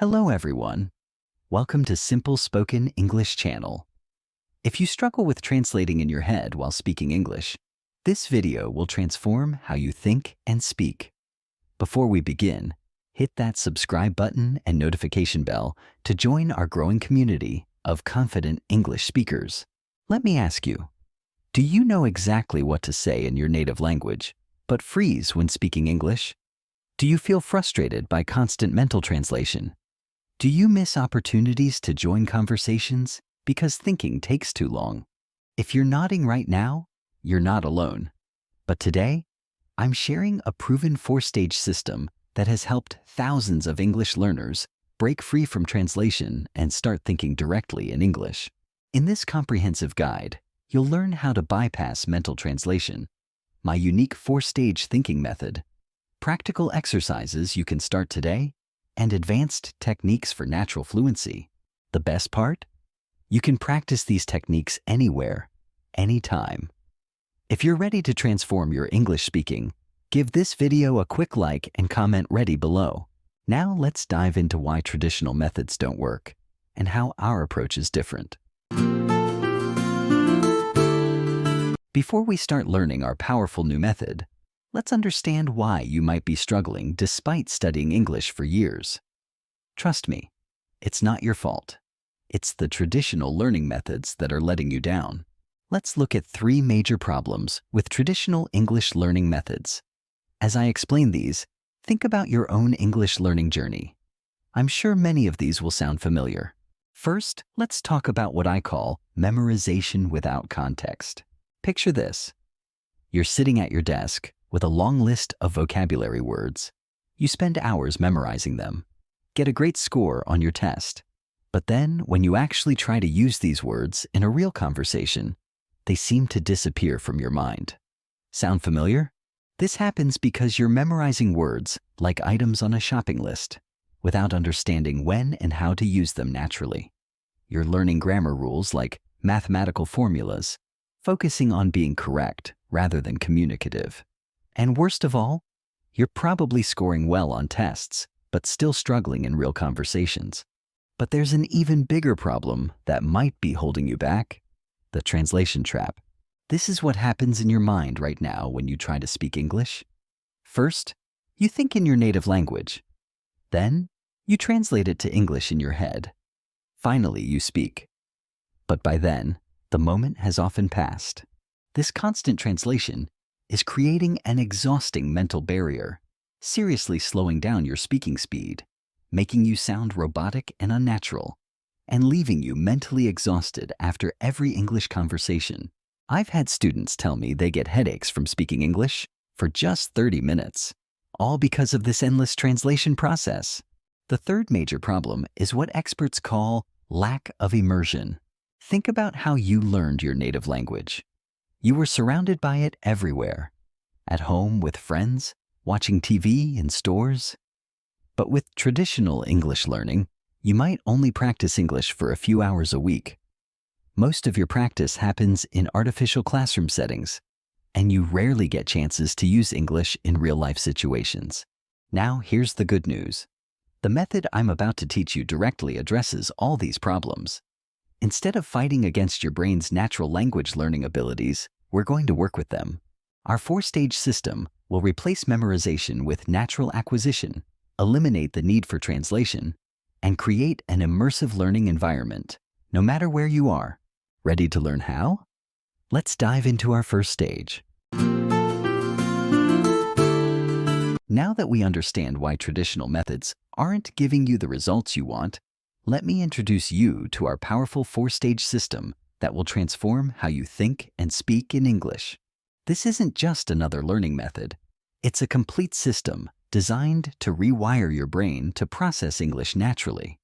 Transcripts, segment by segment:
Hello everyone. Welcome to Simple Spoken English channel. If you struggle with translating in your head while speaking English, this video will transform how you think and speak. Before we begin, hit that subscribe button and notification bell to join our growing community of confident English speakers. Let me ask you, do you know exactly what to say in your native language, but freeze when speaking English? Do you feel frustrated by constant mental translation? Do you miss opportunities to join conversations because thinking takes too long? If you're nodding right now, you're not alone. But today, I'm sharing a proven four-stage system that has helped thousands of English learners break free from translation and start thinking directly in English. In this comprehensive guide, you'll learn how to bypass mental translation, my unique four-stage thinking method, practical exercises you can start today, and advanced techniques for natural fluency. The best part? You can practice these techniques anywhere, anytime. If you're ready to transform your English speaking, give this video a quick like and comment ready below. Now let's dive into why traditional methods don't work and how our approach is different. Before we start learning our powerful new method, let's understand why you might be struggling despite studying English for years. Trust me, it's not your fault. It's the traditional learning methods that are letting you down. Let's look at three major problems with traditional English learning methods. As I explain these, think about your own English learning journey. I'm sure many of these will sound familiar. First, let's talk about what I call memorization without context. Picture this. You're sitting at your desk with a long list of vocabulary words. You spend hours memorizing them, get a great score on your test. But then, when you actually try to use these words in a real conversation, they seem to disappear from your mind. Sound familiar? This happens because you're memorizing words like items on a shopping list, without understanding when and how to use them naturally. You're learning grammar rules like mathematical formulas, focusing on being correct rather than communicative. And worst of all, you're probably scoring well on tests, but still struggling in real conversations. But there's an even bigger problem that might be holding you back: the translation trap. This is what happens in your mind right now when you try to speak English. First, you think in your native language. Then, you translate it to English in your head. Finally, you speak. But by then, the moment has often passed. This constant translation is creating an exhausting mental barrier, seriously slowing down your speaking speed, making you sound robotic and unnatural, and leaving you mentally exhausted after every English conversation. I've had students tell me they get headaches from speaking English for just 30 minutes, all because of this endless translation process. The third major problem is what experts call lack of immersion. Think about how you learned your native language. You were surrounded by it everywhere, at home with friends, watching TV in stores. But with traditional English learning, you might only practice English for a few hours a week. Most of your practice happens in artificial classroom settings, and you rarely get chances to use English in real-life situations. Now, here's the good news. The method I'm about to teach you directly addresses all these problems. Instead of fighting against your brain's natural language learning abilities, we're going to work with them. Our four-stage system will replace memorization with natural acquisition, eliminate the need for translation, and create an immersive learning environment, no matter where you are. Ready to learn how? Let's dive into our first stage. Now that we understand why traditional methods aren't giving you the results you want, let me introduce you to our powerful four-stage system that will transform how you think and speak in English. This isn't just another learning method. It's a complete system designed to rewire your brain to process English naturally.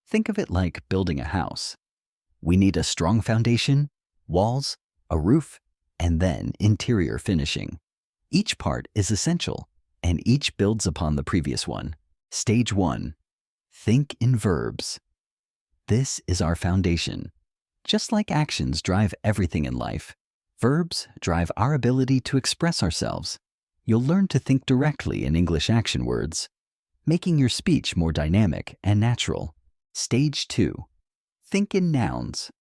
Think of it like building a house. We need a strong foundation, walls, a roof, and then interior finishing. Each part is essential, and each builds upon the previous one. Stage 1. Think in verbs. This is our foundation. Just like actions drive everything in life, verbs drive our ability to express ourselves. You'll learn to think directly in English action words. making your speech more dynamic and natural. Stage 2. Think in nouns.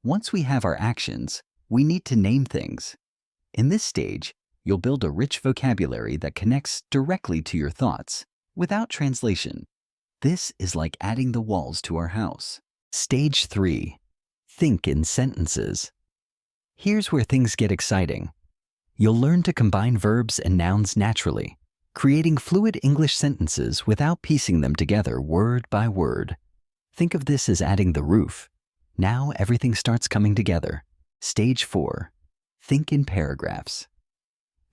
Once we have our actions, we need to name things. In this stage, you'll build a rich vocabulary that connects directly to your thoughts, without translation. This is like adding the walls to our house. Stage 3. Think in sentences. Here's where things get exciting. You'll learn to combine verbs and nouns naturally, creating fluid English sentences without piecing them together word by word. Think of this as adding the roof. Now everything starts coming together. Stage 4. Think in paragraphs.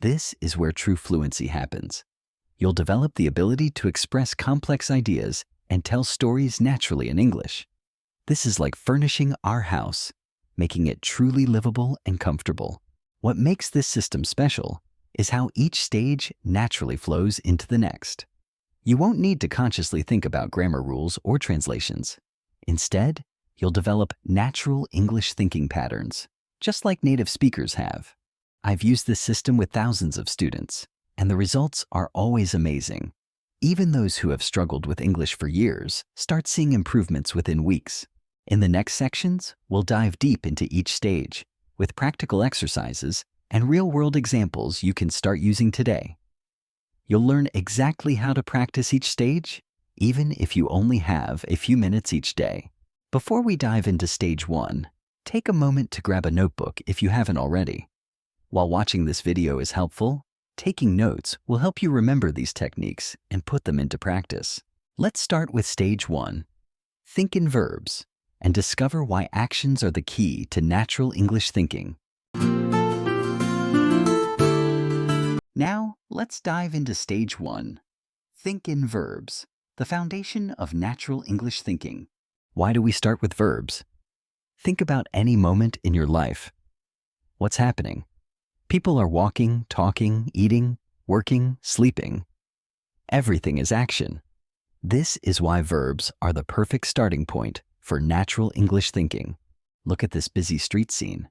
This is where true fluency happens. You'll develop the ability to express complex ideas and tell stories naturally in English. This is like furnishing our house, making it truly livable and comfortable. What makes this system special is how each stage naturally flows into the next. You won't need to consciously think about grammar rules or translations. Instead, you'll develop natural English thinking patterns, just like native speakers have. I've used this system with thousands of students, and the results are always amazing. Even those who have struggled with English for years start seeing improvements within weeks. In the next sections, we'll dive deep into each stage, with practical exercises and real-world examples you can start using today. You'll learn exactly how to practice each stage, even if you only have a few minutes each day. Before we dive into stage 1, take a moment to grab a notebook if you haven't already. While watching this video is helpful, taking notes will help you remember these techniques and put them into practice. Let's start with stage 1. Think in verbs and discover why actions are the key to natural English thinking. Now, let's dive into stage 1. Think in verbs, the foundation of natural English thinking. Why do we start with verbs? Think about any moment in your life. What's happening? People are walking, talking, eating, working, sleeping. Everything is action. This is why verbs are the perfect starting point for natural English thinking. Look at this busy street scene.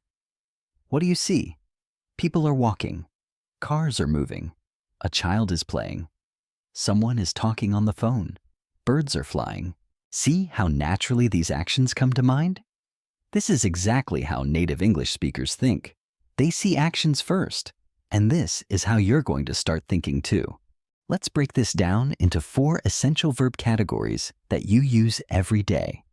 What do you see? People are walking. Cars are moving. A child is playing. Someone is talking on the phone. Birds are flying. See how naturally these actions come to mind? This is exactly how native English speakers think. They see actions first, and this is how you're going to start thinking too. Let's break this down into 4 essential verb categories that you use every day.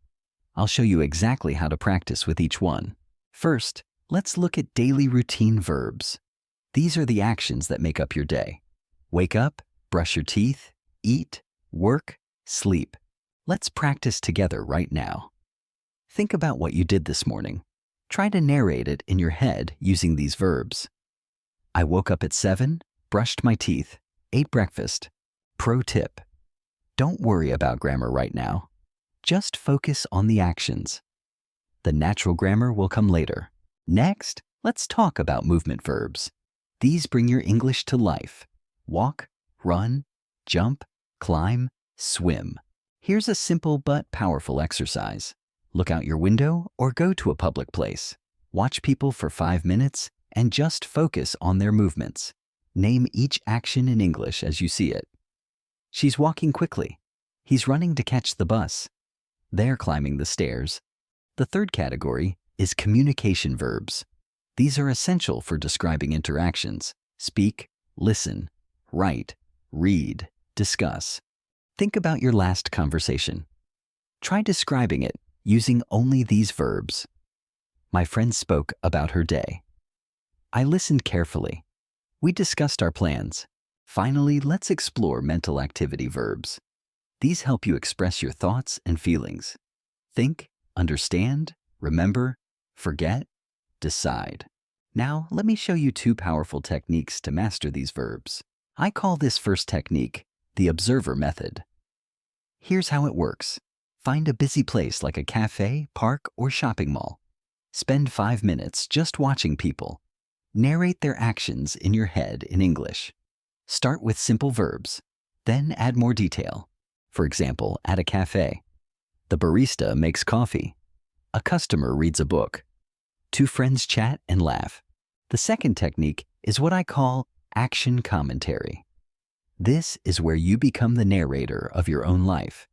I'll show you exactly how to practice with each one. First, let's look at daily routine verbs. These are the actions that make up your day. Wake up, brush your teeth, eat, work, sleep. Let's practice together right now. Think about what you did this morning. Try to narrate it in your head using these verbs. I woke up at 7, brushed my teeth, ate breakfast. Pro tip: don't worry about grammar right now. Just focus on the actions. The natural grammar will come later. Next, let's talk about movement verbs. These bring your English to life. Walk, run, jump, climb, swim. Here's a simple but powerful exercise. Look out your window or go to a public place. Watch people for 5 minutes and just focus on their movements. Name each action in English as you see it. She's walking quickly. He's running to catch the bus. They're climbing the stairs. The third category is communication verbs. These are essential for describing interactions. Speak, listen, write, read, discuss. Think about your last conversation. Try describing it using only these verbs. My friend spoke about her day. I listened carefully. We discussed our plans. Finally, let's explore mental activity verbs. These help you express your thoughts and feelings. Think, understand, remember, forget, decide. Now, let me show you 2 powerful techniques to master these verbs. I call this first technique the observer method. Here's how it works. Find a busy place like a cafe, park, or shopping mall. Spend 5 minutes just watching people. Narrate their actions in your head in English. Start with simple verbs, then add more detail. For example, at a cafe, the barista makes coffee. A customer reads a book. 2 friends chat and laugh. The second technique is what I call action commentary. This is where you become the narrator of your own life.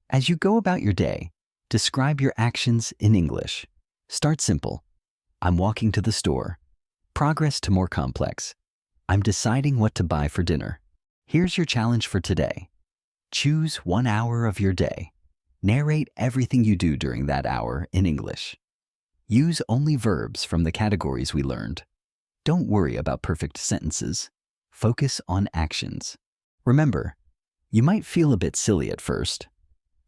As you go about your day, describe your actions in English. Start simple. I'm walking to the store. Progress to more complex. I'm deciding what to buy for dinner. Here's your challenge for today. Choose 1 hour of your day. Narrate everything you do during that hour in English. Use only verbs from the categories we learned. Don't worry about perfect sentences. Focus on actions. Remember, you might feel a bit silly at first,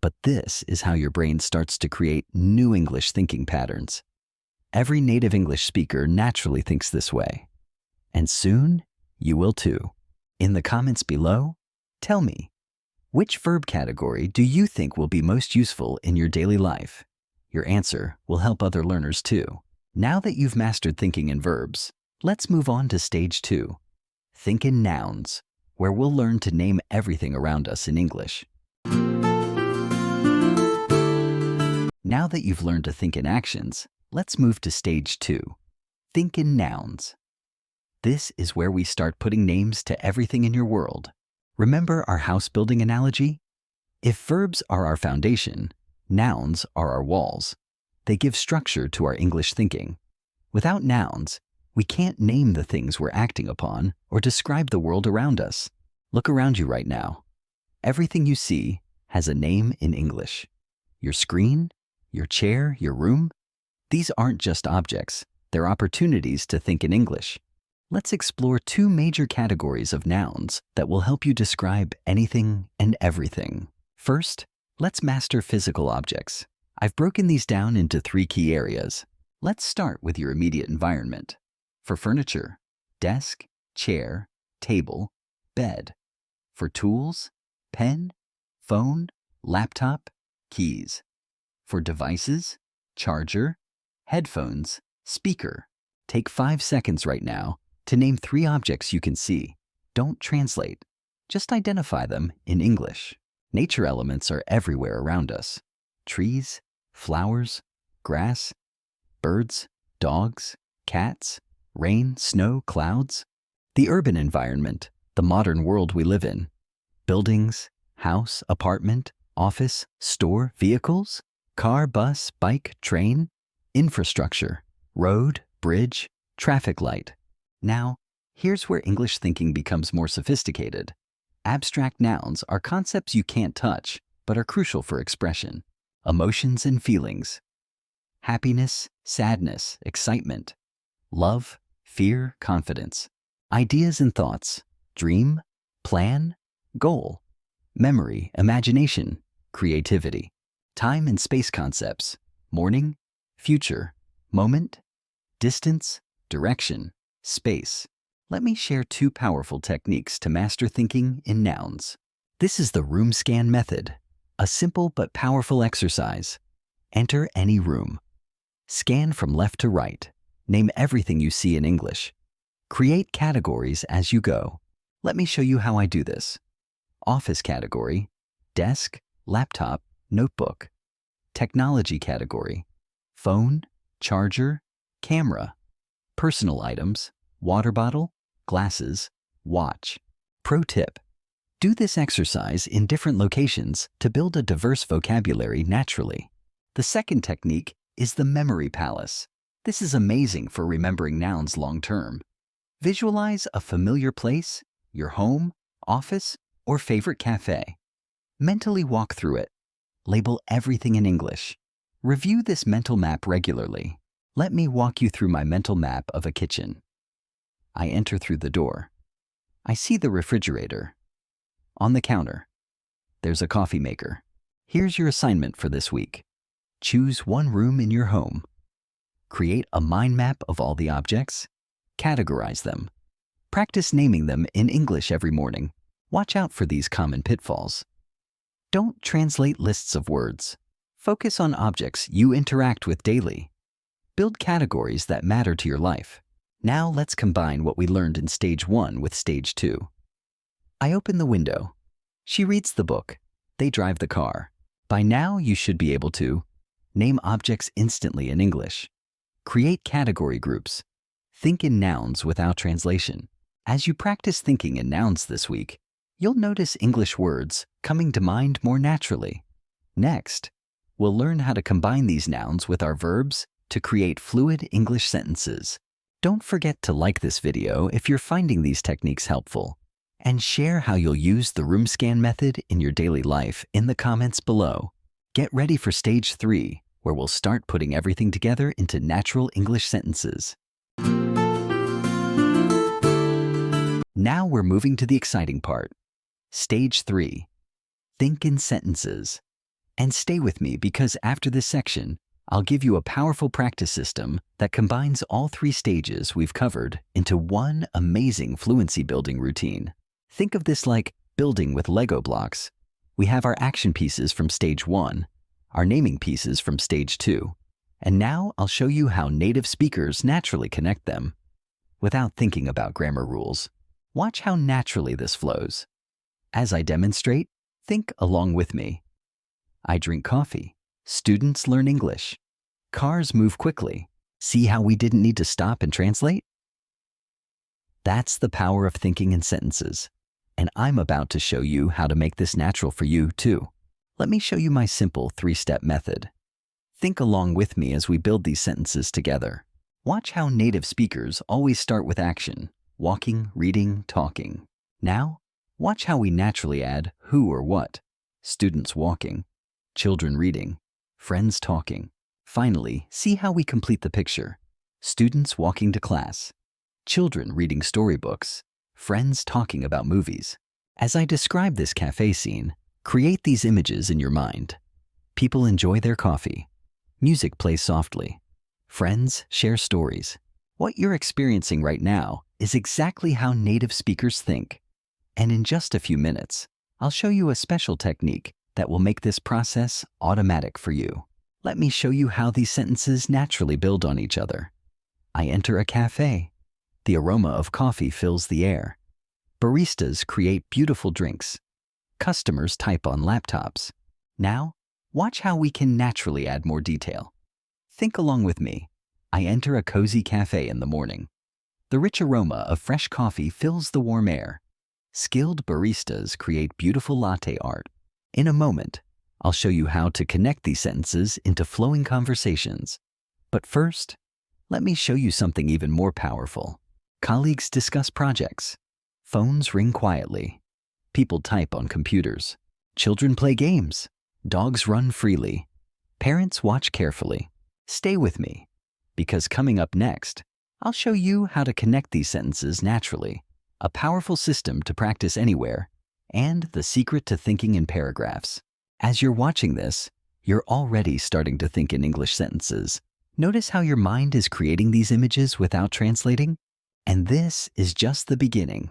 but this is how your brain starts to create new English thinking patterns. Every native English speaker naturally thinks this way. And soon, you will too. In the comments below, tell me, which verb category do you think will be most useful in your daily life? Your answer will help other learners too. Now that you've mastered thinking in verbs, let's move on to stage 2. Think in nouns, where we'll learn to name everything around us in English. Now that you've learned to think in actions, let's move to stage 2. Think in nouns. This is where we start putting names to everything in your world. Remember our house building analogy? If verbs are our foundation, nouns are our walls. They give structure to our English thinking. Without nouns, we can't name the things we're acting upon or describe the world around us. Look around you right now. Everything you see has a name in English. Your screen, your chair, your room. These aren't just objects, they're opportunities to think in English. Let's explore 2 major categories of nouns that will help you describe anything and everything. First, let's master physical objects. I've broken these down into 3 key areas. Let's start with your immediate environment. For furniture, desk, chair, table, bed. For tools, pen, phone, laptop, keys. For devices, charger, headphones, speaker. Take 5 seconds right now to name 3 objects you can see. Don't translate. Just identify them in English. Nature elements are everywhere around us. Trees, flowers, grass, birds, dogs, cats, rain, snow, clouds. The urban environment, the modern world we live in. Buildings, house, apartment, office, store, vehicles, car, bus, bike, train, infrastructure, road, bridge, traffic light. Now, here's where English thinking becomes more sophisticated. Abstract nouns are concepts you can't touch, but are crucial for expression. Emotions and feelings. Happiness, sadness, excitement. Love, fear, confidence. Ideas and thoughts. Dream, plan, goal. Memory, imagination, creativity. Time and space concepts. Morning, future, moment, distance, direction, space. Let me share 2 powerful techniques to master thinking in nouns. This is the room scan method, a simple but powerful exercise. Enter any room. Scan from left to right. Name everything you see in English. Create categories as you go. Let me show you how I do this. Office category, desk, laptop, notebook. Technology category, phone, charger, camera. Personal items, water bottle, glasses, watch. Pro tip: do this exercise in different locations to build a diverse vocabulary naturally. The second technique is the memory palace. This is amazing for remembering nouns long term. Visualize a familiar place, your home, office, or favorite cafe. Mentally walk through it. Label everything in English. Review this mental map regularly. Let me walk you through my mental map of a kitchen. I enter through the door. I see the refrigerator. On the counter, there's a coffee maker. Here's your assignment for this week. Choose 1 room in your home. Create a mind map of all the objects. Categorize them. Practice naming them in English every morning. Watch out for these common pitfalls. Don't translate lists of words. Focus on objects you interact with daily. Build categories that matter to your life. Now let's combine what we learned in stage 1 with stage 2. I open the window. She reads the book. They drive the car. By now, you should be able to name objects instantly in English. Create category groups. Think in nouns without translation. As you practice thinking in nouns this week, you'll notice English words coming to mind more naturally. Next, we'll learn how to combine these nouns with our verbs to create fluid English sentences. Don't forget to like this video if you're finding these techniques helpful, and share how you'll use the room scan method in your daily life in the comments below. Get ready for stage 3, where we'll start putting everything together into natural English sentences. Now we're moving to the exciting part. Stage 3. Think in sentences. And stay with me because after this section, I'll give you a powerful practice system that combines all 3 stages we've covered into one amazing fluency building routine. Think of this like building with Lego blocks. We have our action pieces from stage 1, our naming pieces from stage 2, and now I'll show you how native speakers naturally connect them. Without thinking about grammar rules, watch how naturally this flows. As I demonstrate, think along with me. I drink coffee. Students learn English. Cars move quickly. See how we didn't need to stop and translate? That's the power of thinking in sentences. And I'm about to show you how to make this natural for you too. Let me show you my simple 3-step method. Think along with me as we build these sentences together. Watch how native speakers always start with action: walking, reading, talking. Now, watch how we naturally add who or what. Students walking, children reading, friends talking. Finally, see how we complete the picture. Students walking to class, children reading storybooks, friends talking about movies. As I describe this cafe scene, create these images in your mind. People enjoy their coffee. Music plays softly. Friends share stories. What you're experiencing right now is exactly how native speakers think. And in just a few minutes, I'll show you a special technique that will make this process automatic for you. Let me show you how these sentences naturally build on each other. I enter a cafe. The aroma of coffee fills the air. Baristas create beautiful drinks. Customers type on laptops. Now, watch how we can naturally add more detail. Think along with me. I enter a cozy cafe in the morning. The rich aroma of fresh coffee fills the warm air. Skilled baristas create beautiful latte art. In a moment, I'll show you how to connect these sentences into flowing conversations. But first, let me show you something even more powerful. Colleagues discuss projects. Phones ring quietly. People type on computers. Children play games. Dogs run freely. Parents watch carefully. Stay with me, because coming up next, I'll show you how to connect these sentences naturally, a powerful system to practice anywhere, and the secret to thinking in paragraphs. As you're watching this, you're already starting to think in English sentences. Notice how your mind is creating these images without translating? And this is just the beginning.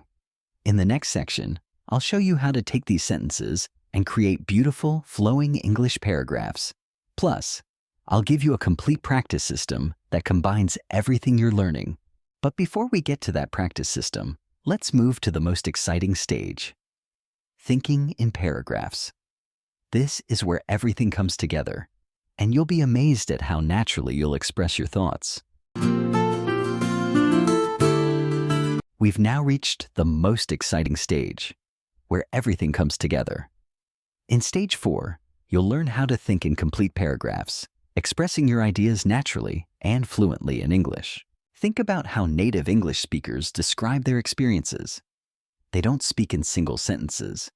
In the next section, I'll show you how to take these sentences and create beautiful, flowing English paragraphs. Plus, I'll give you a complete practice system that combines everything you're learning. But before we get to that practice system, let's move to the most exciting stage: thinking in paragraphs. This is where everything comes together, and you'll be amazed at how naturally you'll express your thoughts. We've now reached the most exciting stage, where everything comes together. In stage 4, you'll learn how to think in complete paragraphs, expressing your ideas naturally and fluently in English. Think about how native English speakers describe their experiences. They don't speak in single sentences.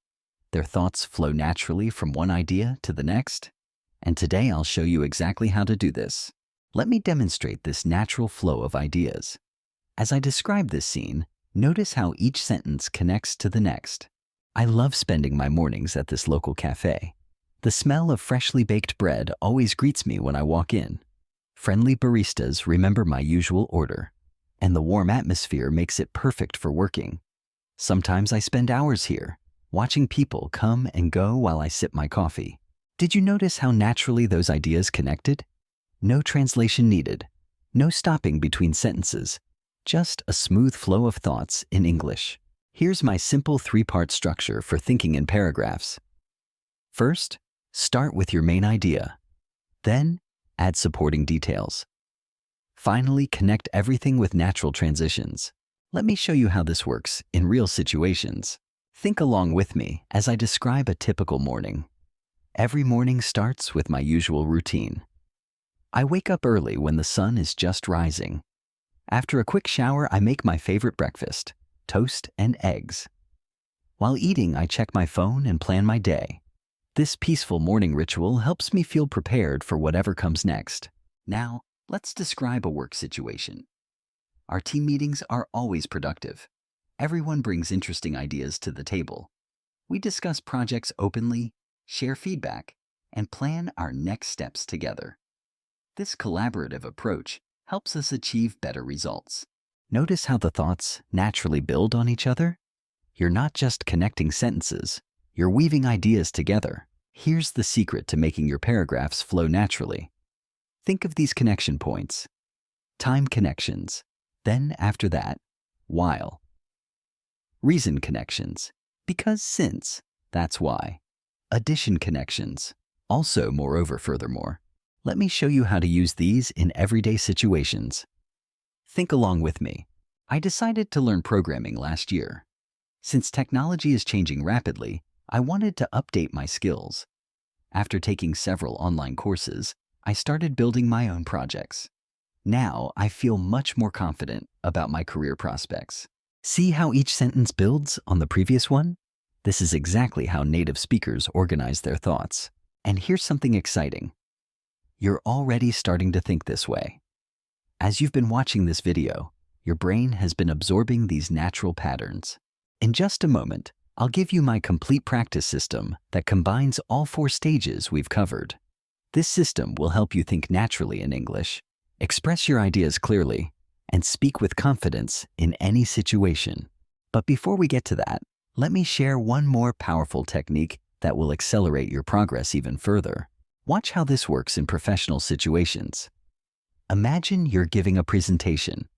Their thoughts flow naturally from one idea to the next. And today I'll show you exactly how to do this. Let me demonstrate this natural flow of ideas. As I describe this scene, notice how each sentence connects to the next. I love spending my mornings at this local cafe. The smell of freshly baked bread always greets me when I walk in. Friendly baristas remember my usual order, and the warm atmosphere makes it perfect for working. Sometimes I spend hours here, watching people come and go while I sip my coffee. Did you notice how naturally those ideas connected? No translation needed, no stopping between sentences, just a smooth flow of thoughts in English. Here's my simple 3-part structure for thinking in paragraphs. First, start with your main idea. Then, add supporting details. Finally, connect everything with natural transitions. Let me show you how this works in real situations. Think along with me as I describe a typical morning. Every morning starts with my usual routine. I wake up early when the sun is just rising. After a quick shower, I make my favorite breakfast, toast and eggs. While eating, I check my phone and plan my day. This peaceful morning ritual helps me feel prepared for whatever comes next. Now, let's describe a work situation. Our team meetings are always productive. Everyone brings interesting ideas to the table. We discuss projects openly, share feedback, and plan our next steps together. This collaborative approach helps us achieve better results. Notice how the thoughts naturally build on each other? You're not just connecting sentences, you're weaving ideas together. Here's the secret to making your paragraphs flow naturally. Think of these connection points. Time connections. Then after that, while. Reason connections. Because since, that's why. Addition connections. Also, moreover, furthermore. Let me show you how to use these in everyday situations. Think along with me. I decided to learn programming last year. Since technology is changing rapidly, I wanted to update my skills. After taking several online courses, I started building my own projects. Now I feel much more confident about my career prospects. See how each sentence builds on the previous one? This is exactly how native speakers organize their thoughts. And here's something exciting. You're already starting to think this way. As you've been watching this video, your brain has been absorbing these natural patterns. In just a moment, I'll give you my complete practice system that combines all 4 stages we've covered. This system will help you think naturally in English, express your ideas clearly, and speak with confidence in any situation. But before we get to that, let me share one more powerful technique that will accelerate your progress even further. Watch how this works in professional situations. Imagine you're giving a presentation.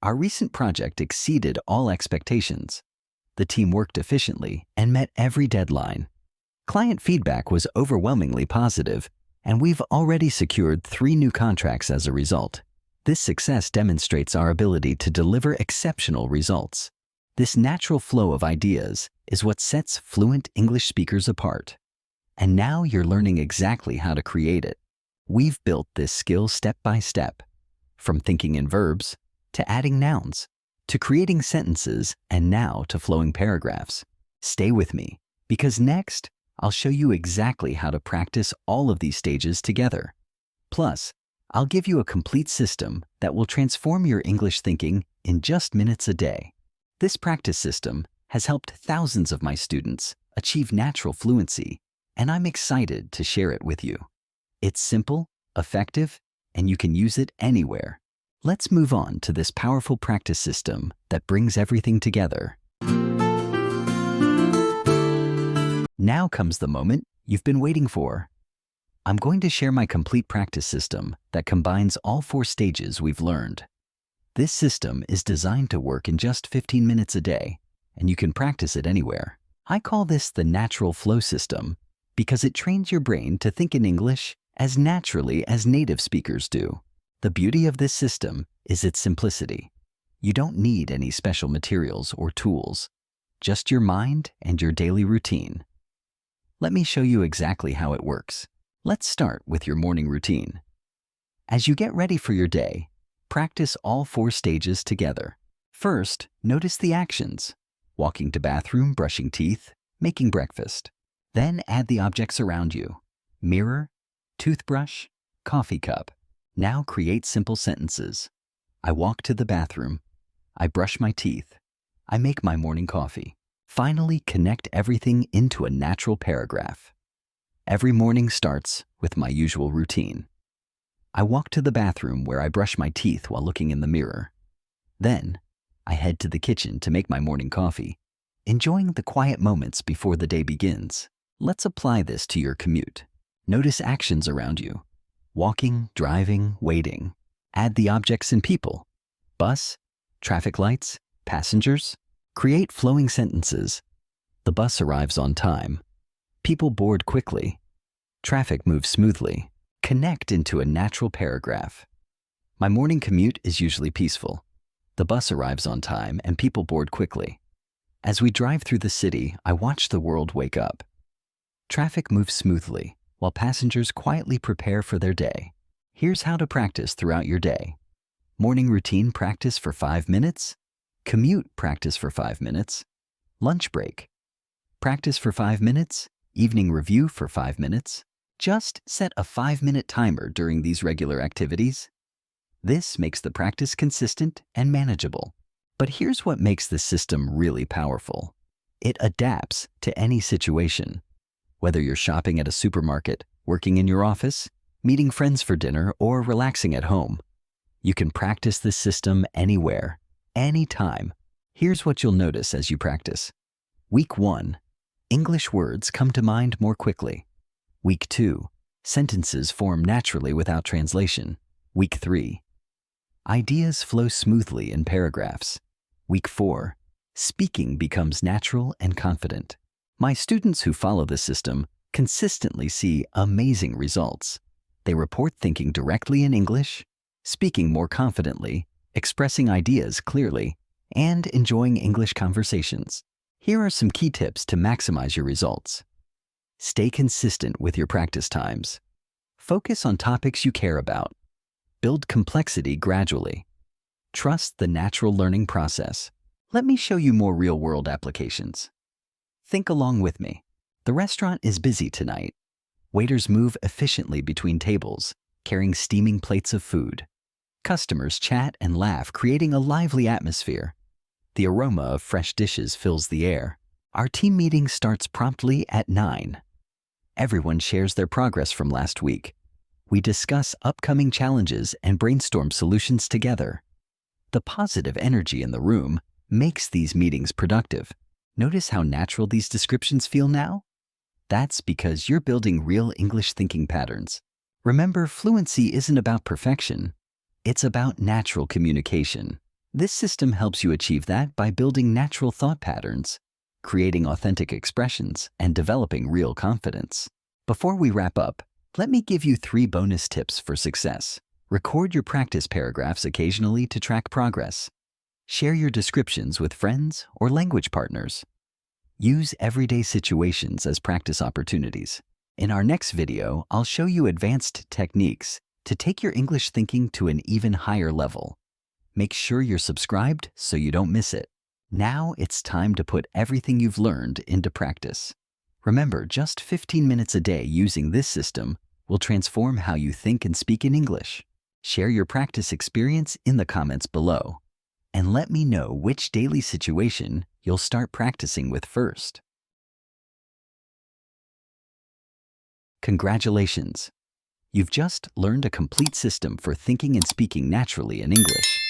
Our recent project exceeded all expectations. The team worked efficiently and met every deadline. Client feedback was overwhelmingly positive, and we've already secured 3 new contracts as a result. This success demonstrates our ability to deliver exceptional results. This natural flow of ideas is what sets fluent English speakers apart. And now you're learning exactly how to create it. We've built this skill step by step, from thinking in verbs, to adding nouns, to creating sentences, and now to flowing paragraphs. Stay with me, because next, I'll show you exactly how to practice all of these stages together. Plus, I'll give you a complete system that will transform your English thinking in just minutes a day. This practice system has helped thousands of my students achieve natural fluency, and I'm excited to share it with you. It's simple, effective, and you can use it anywhere. Let's move on to this powerful practice system that brings everything together. Now comes the moment you've been waiting for. I'm going to share my complete practice system that combines all 4 stages we've learned. This system is designed to work in just 15 minutes a day, and you can practice it anywhere. I call this the natural flow system because it trains your brain to think in English as naturally as native speakers do. The beauty of this system is its simplicity. You don't need any special materials or tools, just your mind and your daily routine. Let me show you exactly how it works. Let's start with your morning routine. As you get ready for your day, practice all 4 stages together. First, notice the actions: walking to bathroom, brushing teeth, making breakfast. Then add the objects around you: mirror, toothbrush, coffee cup. Now create simple sentences. I walk to the bathroom. I brush my teeth. I make my morning coffee. Finally, connect everything into a natural paragraph. Every morning starts with my usual routine. I walk to the bathroom where I brush my teeth while looking in the mirror. Then, I head to the kitchen to make my morning coffee, enjoying the quiet moments before the day begins. Let's apply this to your commute. Notice actions around you: walking, driving, waiting. Add the objects and people: bus, traffic lights, passengers. Create flowing sentences. The bus arrives on time. People board quickly. Traffic moves smoothly. Connect into a natural paragraph. My morning commute is usually peaceful. The bus arrives on time and people board quickly. As we drive through the city, I watch the world wake up. Traffic moves smoothly, while passengers quietly prepare for their day. Here's how to practice throughout your day. Morning routine practice for 5 minutes. Commute practice for 5 minutes. Lunch break. Practice for 5 minutes. Evening review for 5 minutes. Just set a 5-minute timer during these regular activities. This makes the practice consistent and manageable. But here's what makes this system really powerful. It adapts to any situation. Whether you're shopping at a supermarket, working in your office, meeting friends for dinner, or relaxing at home, you can practice this system anywhere, anytime. Here's what you'll notice as you practice. Week 1, English words come to mind more quickly. Week 2, sentences form naturally without translation. Week 3, ideas flow smoothly in paragraphs. Week 4, speaking becomes natural and confident. My students who follow this system consistently see amazing results. They report thinking directly in English, speaking more confidently, expressing ideas clearly, and enjoying English conversations. Here are some key tips to maximize your results. Stay consistent with your practice times. Focus on topics you care about. Build complexity gradually. Trust the natural learning process. Let me show you more real-world applications. Think along with me. The restaurant is busy tonight. Waiters move efficiently between tables, carrying steaming plates of food. Customers chat and laugh, creating a lively atmosphere. The aroma of fresh dishes fills the air. Our team meeting starts promptly at 9. Everyone shares their progress from last week. We discuss upcoming challenges and brainstorm solutions together. The positive energy in the room makes these meetings productive. Notice how natural these descriptions feel now? That's because you're building real English thinking patterns. Remember, fluency isn't about perfection. It's about natural communication. This system helps you achieve that by building natural thought patterns, creating authentic expressions, and developing real confidence. Before we wrap up, let me give you 3 bonus tips for success. Record your practice paragraphs occasionally to track progress. Share your descriptions with friends or language partners. Use everyday situations as practice opportunities. In our next video, I'll show you advanced techniques to take your English thinking to an even higher level. Make sure you're subscribed so you don't miss it. Now it's time to put everything you've learned into practice. Remember, just 15 minutes a day using this system will transform how you think and speak in English. Share your practice experience in the comments below, and let me know which daily situation you'll start practicing with first. Congratulations! You've just learned a complete system for thinking and speaking naturally in English.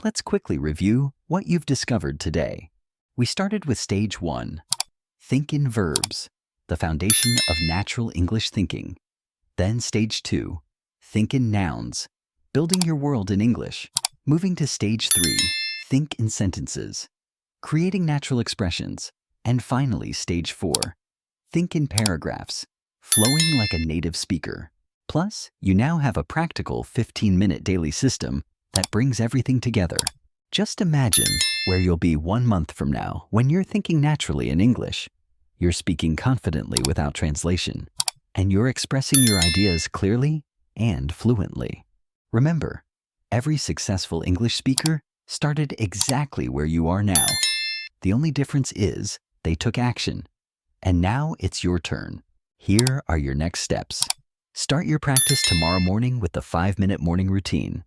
Let's quickly review what you've discovered today. We started with Stage 1, Think in Verbs, the foundation of natural English thinking. Then Stage 2, Think in Nouns, building your world in English. Moving to Stage 3, Think in Sentences, creating natural expressions. And finally, Stage 4, Think in Paragraphs, flowing like a native speaker. Plus, you now have a practical 15-minute daily system that brings everything together. Just imagine where you'll be 1 month from now when you're thinking naturally in English. You're speaking confidently without translation, and you're expressing your ideas clearly and fluently. Remember, every successful English speaker started exactly where you are now. The only difference is they took action. And now it's your turn. Here are your next steps. Start your practice tomorrow morning with the 5-minute morning routine.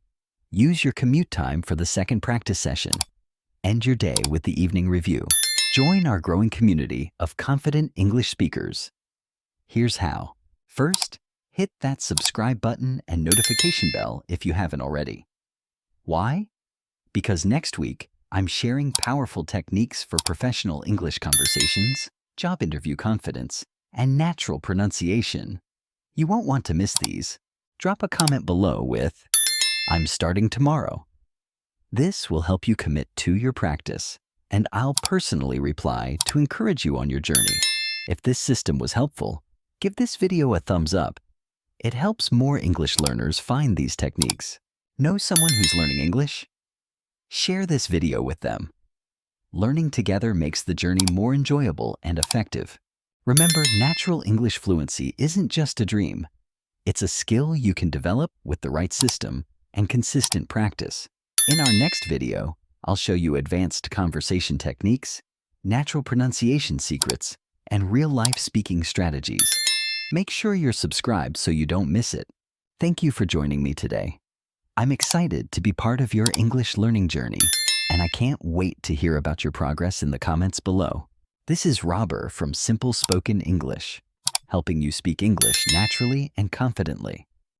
Use your commute time for the second practice session. End your day with the evening review. Join our growing community of confident English speakers. Here's how. First, hit that subscribe button and notification bell if you haven't already. Why? Because next week, I'm sharing powerful techniques for professional English conversations, job interview confidence, and natural pronunciation. You won't want to miss these. Drop a comment below with, "I'm starting tomorrow." This will help you commit to your practice, and I'll personally reply to encourage you on your journey. If this system was helpful, give this video a thumbs up. It helps more English learners find these techniques. Know someone who's learning English? Share this video with them. Learning together makes the journey more enjoyable and effective. Remember, natural English fluency isn't just a dream. It's a skill you can develop with the right system and consistent practice. In our next video, I'll show you advanced conversation techniques, natural pronunciation secrets, and real-life speaking strategies. Make sure you're subscribed so you don't miss it. Thank you for joining me today. I'm excited to be part of your English learning journey, and I can't wait to hear about your progress in the comments below. This is Robert from Simple Spoken English, helping you speak English naturally and confidently.